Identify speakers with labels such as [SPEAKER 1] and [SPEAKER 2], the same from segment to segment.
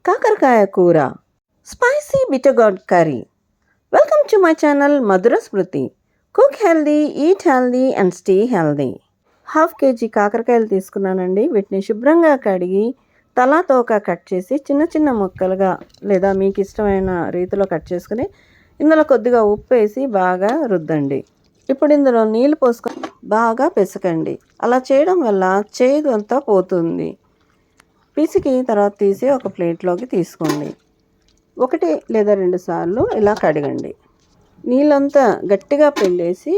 [SPEAKER 1] కాకరకాయ కూర, spicy bitter gourd curry. Welcome to my channel Madhura Smriti. Cook healthy, eat healthy and stay healthy. 1/2 kg కాకరకాయలు తీసుకున్నానండి. వీటిని శుభ్రంగా కడిగి తలా తోక కట్ చేసి చిన్న చిన్న ముక్కలుగా లేదా మీకు ఇష్టమైన రీతిలో కట్ చేసుకుని ఇందులో కొద్దిగా ఉప్పు వేసి బాగా రుద్దండి. ఇప్పుడు ఇందులో నీళ్ళు పోసుకొని బాగా పిసకండి. అలా చేయడం వల్ల చేదు అంతా పోతుంది. పిసికి తర్వాత తీసి ఒక ప్లేట్లోకి తీసుకోండి. 1 లేదా 2 సార్లు ఇలా కడగండి. నీళ్ళంతా గట్టిగా పిండేసి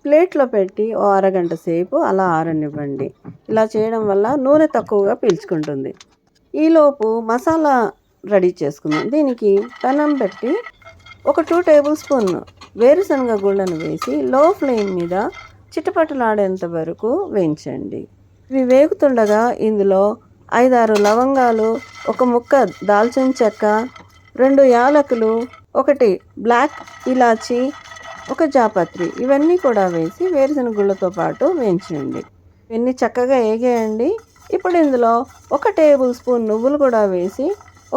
[SPEAKER 1] ప్లేట్లో పెట్టి ఓ అరగంట సేపు అలా ఆరనివ్వండి. ఇలా చేయడం వల్ల నూనె తక్కువగా పీల్చుకుంటుంది. ఈలోపు మసాలా రెడీ చేసుకుందాం. దీనికి పెనం పెట్టి ఒక 2 టేబుల్ స్పూన్ వేరుశనగ గుళ్ళను వేసి లో ఫ్లేమ్ మీద చిటపటలాడేంత వరకు వేయించండి. ఇవి వేగుతుండగా ఇందులో 5-6 లవంగాలు, ఒక ముక్క దాల్చిన చెక్క, 2 యాలకులు, 1 బ్లాక్ ఇలాచి, 1 జాపత్రి ఇవన్నీ కూడా వేసి వేరుశనగ గుళ్ళతో పాటు వేయించండి. ఇవన్నీ చక్కగా వేగేయండి. ఇప్పుడు ఇందులో 1 టేబుల్ స్పూన్ నువ్వులు కూడా వేసి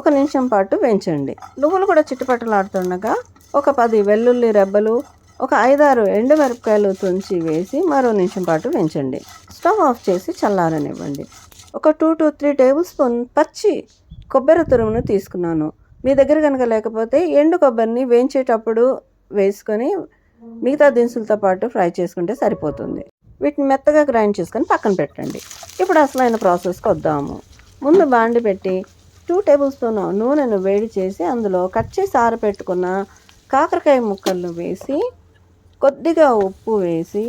[SPEAKER 1] 1 నిమిషం పాటు వేయించండి. నువ్వులు కూడా చిటపటలాడుతుండగా ఒక 10 వెల్లుల్లి రెబ్బలు, ఒక 5-6 ఎండుమిరపకాయలు తుంచి వేసి మరో నిమిషం పాటు వేయించండి. స్టవ్ ఆఫ్ చేసి చల్లారనివ్వండి. ఒక 2 to 3 టేబుల్ స్పూన్ పచ్చి కొబ్బరి తురుమును తీసుకున్నాను. మీ దగ్గర కనుక లేకపోతే ఎండు కొబ్బరిని వేయించేటప్పుడు వేసుకొని మిగతా దినుసులతో పాటు ఫ్రై చేసుకుంటే సరిపోతుంది. వీటిని మెత్తగా గ్రైండ్ చేసుకొని పక్కన పెట్టండి. ఇప్పుడు అసలైన ప్రాసెస్కి వద్దాము. ముందు బాండి పెట్టి 2 టేబుల్ స్పూన్ నూనెను వేడి చేసి అందులో కట్ చేసి ఆరబెట్టుకున్న కాకరకాయ ముక్కలను వేసి కొద్దిగా ఉప్పు వేసి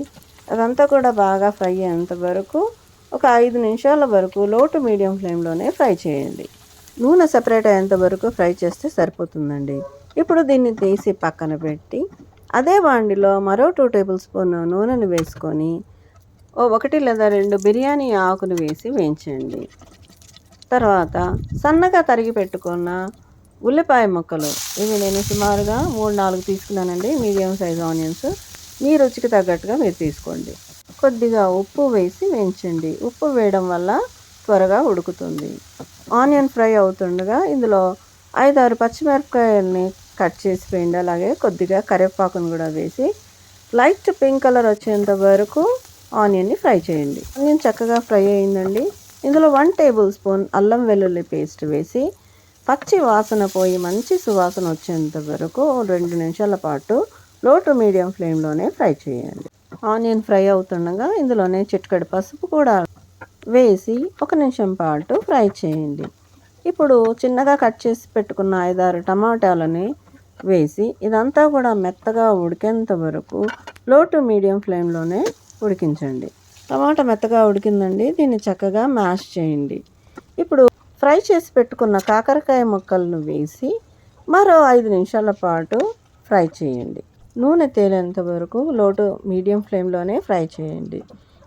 [SPEAKER 1] అదంతా కూడా బాగా ఫ్రై అయ్యేంత వరకు ఒక 5 నిమిషాల వరకు లో టు మీడియం ఫ్లేమ్లోనే ఫ్రై చేయండి. నూనె సెపరేట్ అయ్యేంత వరకు ఫ్రై చేస్తే సరిపోతుందండి. ఇప్పుడు దీన్ని తీసి పక్కన పెట్టి అదే బాండిలో మరో 2 టేబుల్ స్పూన్ నూనెను వేసుకొని 1 లేదా 2 బిర్యానీ ఆకును వేసి వేయించండి. తర్వాత సన్నగా తరిగి పెట్టుకున్న ఉల్లిపాయ ముక్కలు, ఇవి నేను సుమారుగా 3-4 తీసుకున్నానండి. మీడియం సైజ్ ఆనియన్స్, మీ రుచికి తగ్గట్టుగా మీరు తీసుకోండి. కొద్దిగా ఉప్పు వేసి వేయించండి. ఉప్పు వేయడం వల్ల త్వరగా ఉడుకుతుంది. ఆనియన్ ఫ్రై అవుతుండగా ఇందులో 5-6 పచ్చిమిరపకాయలని కట్ చేసి వేయండి. అలాగే కొద్దిగా కరివేపాకును కూడా వేసి లైట్ పింక్ కలర్ వచ్చేంత వరకు ఆనియన్ని ఫ్రై చేయండి. ఆనియన్ చక్కగా ఫ్రై అయిందండి. ఇందులో 1 టేబుల్ స్పూన్ అల్లం వెల్లుల్లి పేస్ట్ వేసి పచ్చి వాసన పోయి మంచి సువాసన వచ్చేంత వరకు 2 నిమిషాల పాటు లో టు మీడియం ఫ్లేమ్లోనే ఫ్రై చేయండి. ఆనియన్ ఫ్రై అవుతుండగా ఇందులోనే చిటికెడు పసుపు కూడా వేసి 1 నిమిషం పాటు ఫ్రై చేయండి. ఇప్పుడు చిన్నగా కట్ చేసి పెట్టుకున్న 5-6 టమాటాలని వేసి ఇదంతా కూడా మెత్తగా ఉడికేంత వరకు లో టు మీడియం ఫ్లేమ్లోనే ఉడికించండి. టమాటా మెత్తగా ఉడికిందండి. దీన్ని చక్కగా మ్యాష్ చేయండి. ఇప్పుడు ఫ్రై చేసి పెట్టుకున్న కాకరకాయ ముక్కలను వేసి మరో 5 నిమిషాల పాటు ఫ్రై చేయండి. నూనె తేలేంత వరకు లో టు మీడియం ఫ్లేమ్లోనే ఫ్రై చేయండి.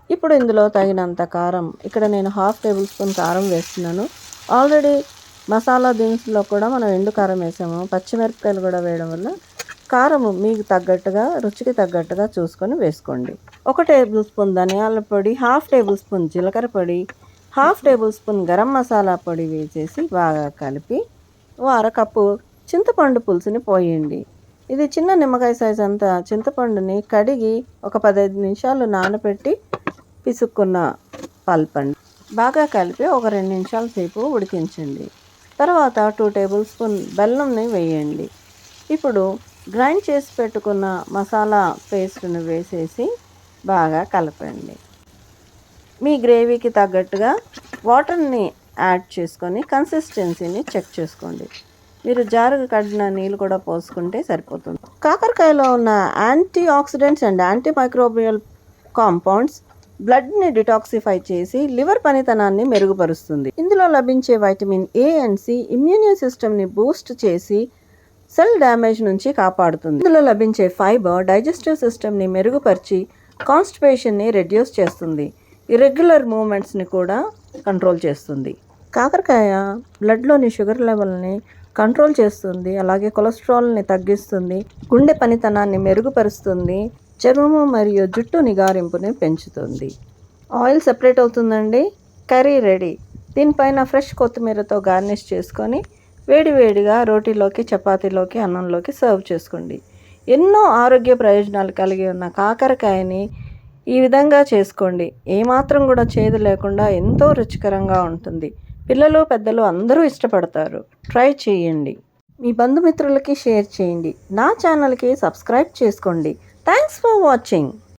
[SPEAKER 1] ఇప్పుడు ఇందులో తగినంత కారం, ఇక్కడ నేను 1/2 టేబుల్ స్పూన్ కారం వేస్తున్నాను. ఆల్రెడీ మసాలా దినుసులో కూడా మనం ఎండు కారం వేసాము. పచ్చిమిరపకాయలు కూడా వేయడం వల్ల కారం మీకు తగ్గట్టుగా, రుచికి తగ్గట్టుగా చూసుకొని వేసుకోండి. 1 టేబుల్ స్పూన్ ధనియాల పొడి, 1/2 టేబుల్ స్పూన్ జీలకర్ర పొడి, 1/2 టేబుల్ స్పూన్ గరం మసాలా పొడి వేసేసి బాగా కలిపి 1/2 కప్పు చింతపండు పులుసుని పోయండి. ఇది చిన్న నిమ్మకాయ సైజ్ అంతా చింతపండుని కడిగి ఒక 15 నిమిషాలు నానబెట్టి పిసుక్కున్న పల్పండి. బాగా కలిపి ఒక 2 నిమిషాల సేపు ఉడికించండి. తర్వాత 2 టేబుల్ స్పూన్ బెల్లంని వేయండి. ఇప్పుడు గ్రైండ్ చేసి పెట్టుకున్న మసాలా పేస్ట్ను వేసేసి బాగా కలపండి. మీ గ్రేవీకి తగ్గట్టుగా వాటర్ని యాడ్ చేసుకొని కన్సిస్టెన్సీని చెక్ చేసుకోండి. మీరు జారుగా కడిగిన నీళ్ళు కూడా పోసుకుంటే సరిపోతుంది. కాకరకాయలో ఉన్న antioxidants and antimicrobial compounds బ్లడ్ని డిటాక్సిఫై చేసి లివర్ పనితనాన్ని మెరుగుపరుస్తుంది. ఇందులో లభించే vitamin A and C immune సిస్టమ్ని బూస్ట్ చేసి సెల్ డ్యామేజ్ నుంచి కాపాడుతుంది. ఇందులో లభించే ఫైబర్ డైజెస్టివ్ సిస్టమ్ని మెరుగుపరిచి కాన్స్టిపేషన్ని రెడ్యూస్ చేస్తుంది. ఇర్రెగ్యులర్ మూమెంట్స్ని కూడా కంట్రోల్ చేస్తుంది. కాకరకాయ బ్లడ్లోని షుగర్ లెవెల్ని కంట్రోల్ చేస్తుంది. అలాగే కొలెస్ట్రాల్ని తగ్గిస్తుంది. గుండె పనితనాన్ని మెరుగుపరుస్తుంది. చర్మము మరియు జుట్టు నిగారింపుని పెంచుతుంది. ఆయిల్ సెపరేట్ అవుతుందండి. Curry ready. దీనిపైన ఫ్రెష్ కొత్తిమీరతో గార్నిష్ చేసుకొని వేడివేడిగా రోటీలోకి, చపాతీలోకి, అన్నంలోకి సర్వ్ చేసుకోండి. ఎన్నో ఆరోగ్య ప్రయోజనాలు కలిగి ఉన్న కాకరకాయని ఈ విధంగా చేసుకోండి. ఏమాత్రం కూడా చేదు లేకుండా ఎంతో రుచికరంగా ఉంటుంది. పిల్లలు, పెద్దలు అందరూ ఇష్టపడతారు. ట్రై చేయండి. మీ బంధుమిత్రులకి షేర్ చేయండి. నా ఛానల్కి సబ్స్క్రైబ్ చేసుకోండి. Thanks for watching.